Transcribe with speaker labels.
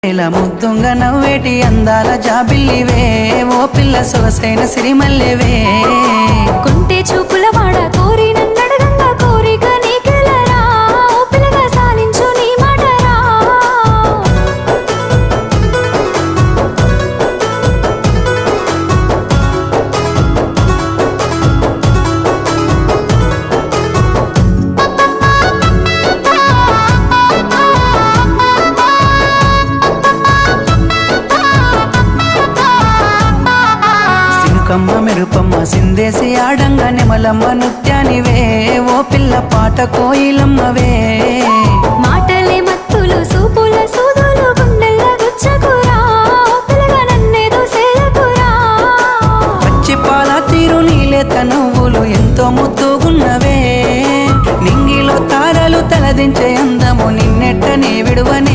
Speaker 1: ముద్దుంగ నవ్వేటి అందాల జాబిల్లివే ఓ పిల్ల సొగసైన సిరిమల్లెవే
Speaker 2: కుంటే చూపుల వాడ కోరి నన్నడగంగా కోరిక నీకెలరా ఓ పిల్లగా సాలించు నీ మాటరా
Speaker 1: కమ్మ మెరుపమ్మ సిందేసి ఆడంగ నెమలమ్మ నృత్యానివే ఓ పిల్ల పాట కోయిలమ్మవే
Speaker 2: మాటలే మత్తులు సూపుల సూదులు గుండెల్ల గుచ్చకురా ఓ పిల్లగా నన్నేదో సేయకురా
Speaker 1: పచ్చి పాల తీరు నీలేత నువ్వులు ఎంతో ముద్దుగున్నవే నింగిలో తారలు తలదించే అందము నిన్నెట్టనే విడువని